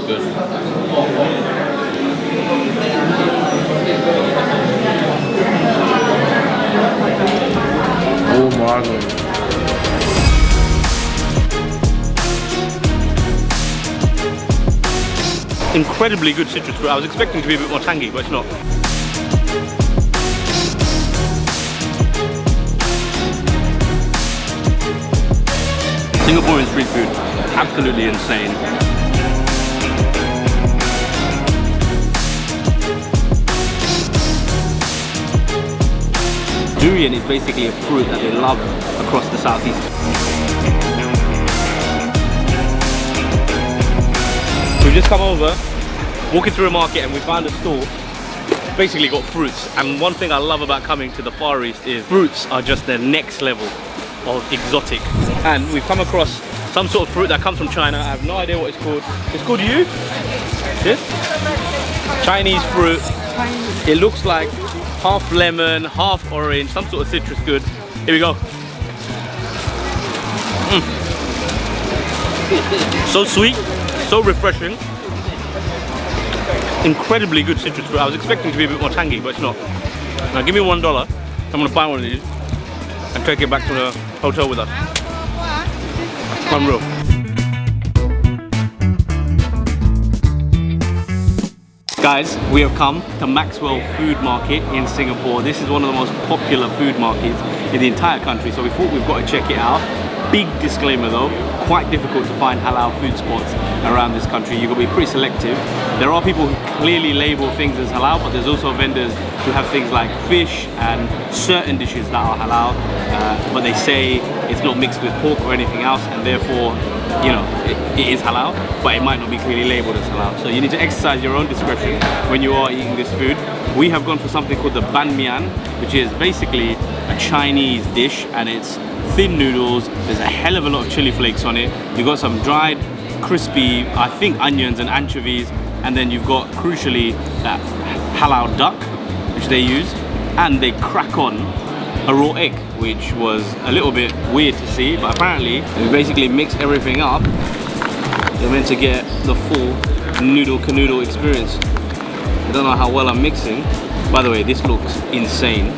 good. Oh my god. Incredibly good citrus fruit. I was expecting to be a bit more tangy, but it's not. Singaporean street food, absolutely insane. Durian is basically a fruit that they love across the southeast. We've just come over, walking through a market, and we found a store. Basically got fruits, and one thing I love about coming to the Far East is fruits are just the next level of exotic. And we've come across some sort of fruit that comes from China. I have no idea what it's called. It's called you? This? Chinese fruit. It looks like half lemon, half orange, some sort of citrus good. Here we go. So sweet, so refreshing. Incredibly good citrus fruit. I was expecting to be a bit more tangy, but it's not. Now give me $1. I'm gonna buy one of these and take it back to the hotel with us. Unreal. Guys, we have come to Maxwell Food Market in Singapore. This is one of the most popular food markets in the entire country, so we thought we've got to check it out. Big disclaimer though, quite difficult to find halal food spots around this country. You've got to be pretty selective. There are people who clearly label things as halal, but there's also vendors who have things like fish and certain dishes that are halal, but they say it's not mixed with pork or anything else, and therefore, you know, it is halal, but it might not be clearly labeled as halal. So you need to exercise your own discretion when you are eating this food. We have gone for something called the banmian, which is basically a Chinese dish, and it's thin noodles. There's a hell of a lot of chili flakes on it. You've got some dried, crispy, I think onions and anchovies, and then you've got, crucially, that halal duck, which they use, and they crack on a raw egg, which was a little bit weird to see, but apparently we basically mix everything up. You're meant to get the full noodle canoodle experience. I don't know how well I'm mixing. By the way, this looks insane.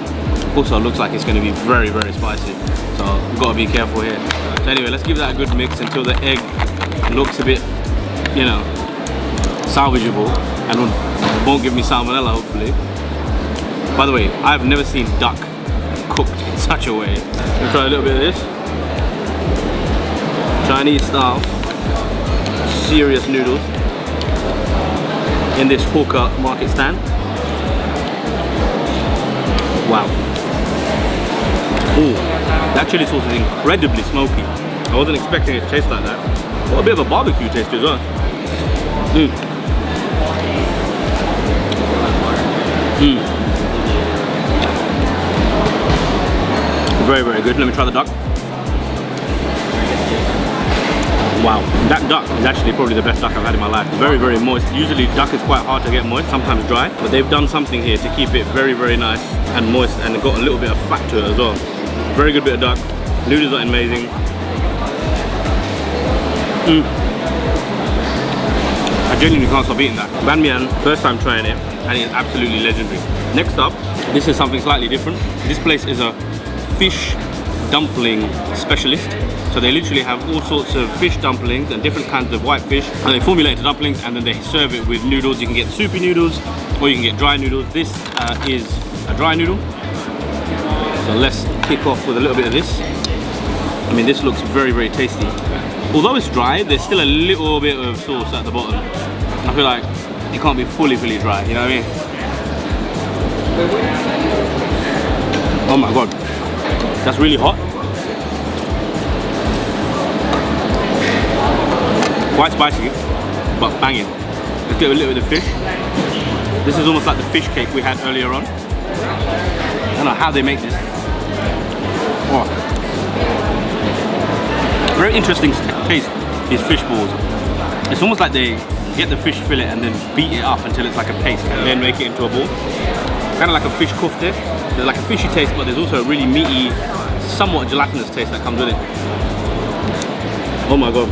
Also looks like it's going to be very, very spicy, so we've got to be careful here. So anyway, let's give that a good mix until the egg looks a bit, you know, salvageable and won't give me salmonella, hopefully. By the way, I've never seen duck cooked in such a way. We'll try a little bit of this. Chinese style, serious noodles in this hawker market stand. Wow. Ooh, that chili sauce is incredibly smoky. I wasn't expecting it to taste like that. Got a bit of a barbecue taste as well. Very, very good. Let me try the duck. Wow, that duck is actually probably the best duck I've had in my life. Very, very moist. Usually duck is quite hard to get moist, sometimes dry, but they've done something here to keep it very, very nice and moist, and got a little bit of fat to it as well. Very good bit of duck. Noodles are amazing. I genuinely can't stop eating that. Banmian, first time trying it, and it's absolutely legendary. Next up, this is something slightly different. This place is a fish dumpling specialist. So they literally have all sorts of fish dumplings and different kinds of white fish, and they formulate the dumplings and then they serve it with noodles. You can get soupy noodles or you can get dry noodles. This is a dry noodle. So let's kick off with a little bit of this. I mean, this looks very, very tasty. Although it's dry, there's still a little bit of sauce at the bottom. I feel like it can't be fully dry, you know what I mean? Oh my god, that's really hot. Quite spicy, but banging. Let's get a little bit of fish. This is almost like the fish cake we had earlier on. I don't know how they make this. Oh. Very interesting taste, these fish balls. It's almost like they get the fish fillet and then beat it up until it's like a paste and then make it into a ball. Kind of like a fish kofta. There's like a fishy taste, but there's also a really meaty, somewhat gelatinous taste that comes with it. Oh my god.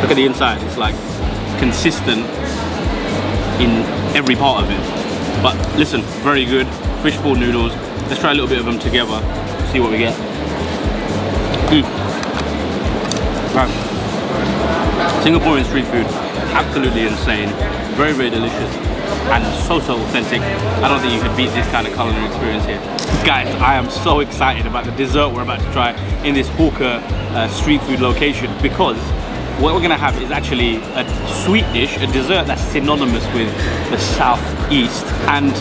The Look at the inside, it's like consistent in every part of it. But listen, very good. Fishball noodles. Let's try a little bit of them together, see what we get. Right. Singaporean street food, absolutely insane. Very, very delicious and so authentic. I don't think you could beat this kind of culinary experience here. Guys, I am so excited about the dessert we're about to try in this hawker street food location, because what we're gonna have is actually a sweet dish, a dessert that's synonymous with the southeast, and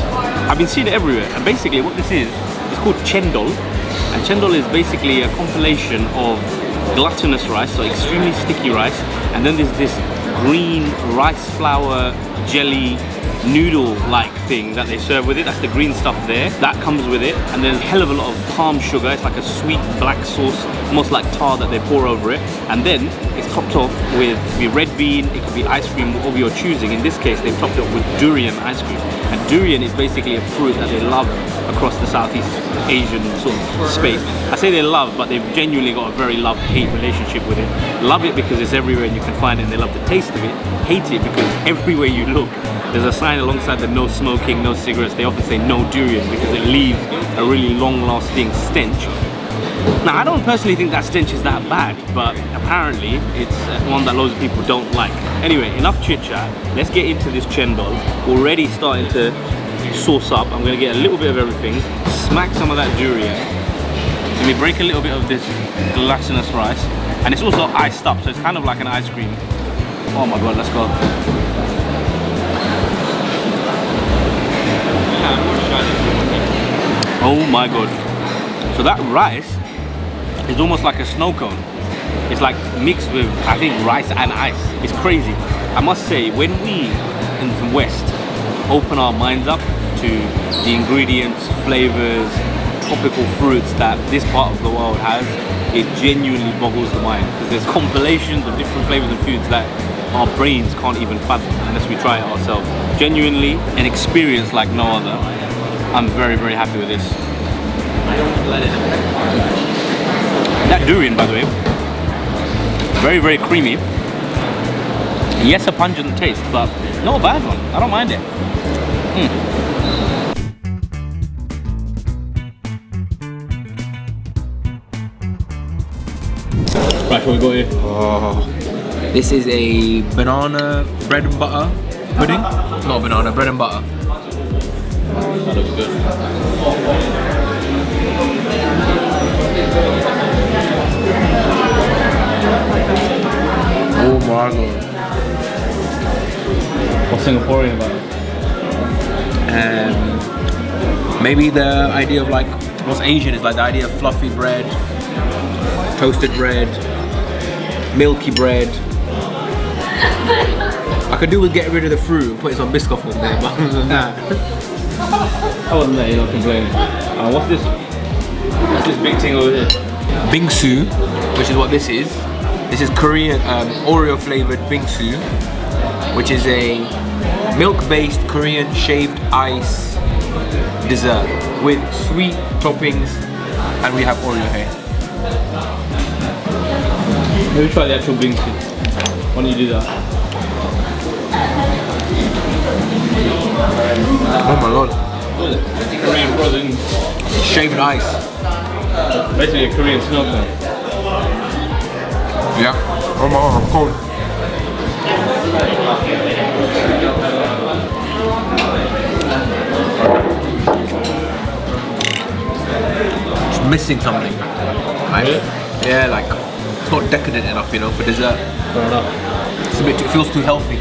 I've been seeing it everywhere. And basically what this is, it's called chendol, and chendol is basically a compilation of glutinous rice, so extremely sticky rice, and then there's this green rice flour jelly noodle-like thing that they serve with it. That's the green stuff there. That comes with it, and there's a hell of a lot of palm sugar. It's like a sweet black sauce, almost like tar that they pour over it. And then it's topped off with red bean. It could be ice cream of your choosing. In this case, they've topped it off with durian ice cream. And durian is basically a fruit that they love across the Southeast Asian sort of space. I say they love, but they've genuinely got a very love-hate relationship with it. Love it because it's everywhere and you can find it, and they love the taste of it. Hate it because everywhere you look, there's a sign alongside the no smoking, no cigarettes. They often say no durian because it leaves a really long-lasting stench. Now, I don't personally think that stench is that bad, but apparently it's one that loads of people don't like. Anyway, enough chit-chat. Let's get into this chendol. Already starting to sauce up. I'm going to get a little bit of everything, smack some of that durian. So we break a little bit of this glutinous rice, and it's also iced up, so it's kind of like an ice cream. Oh my god, let's go. Oh my god. So that rice is almost like a snow cone. It's like mixed with, I think, rice and ice. It's crazy. I must say, when we in the West open our minds up to the ingredients, flavors, tropical fruits that this part of the world has, it genuinely boggles the mind, because there's compilations of different flavors and foods that our brains can't even fathom unless we try it ourselves. Genuinely an experience like no other. I'm very, very happy with this. That durian, by the way, very, very creamy. Yes, a pungent taste, but not a bad one. I don't mind it. Right, what we got here? Oh, this is a banana bread and butter pudding. Not banana, bread and butter. That looks good. Oh my god. What's Singaporean about it? Maybe the idea of like, what's Asian is like the idea of fluffy bread, toasted bread, milky bread. I could do with getting rid of the fruit and putting some biscoff on there, but other than that. I wasn't there, you're not complaining. What's this? What's this big thing over here? Bingsu, which is what this is. This is Korean Oreo flavored bingsu, which is a milk-based Korean shaved ice dessert with sweet toppings, and we have Oreo here. Maybe try the actual bingsu. Why don't you do that? Oh my god. Korean frozen. Shaved ice. Basically a Korean snow cone. Yeah. Oh my god, I'm cold. It's missing something. Like, yeah, like it's not decadent enough, you know, for dessert. Fair enough. It feels too healthy.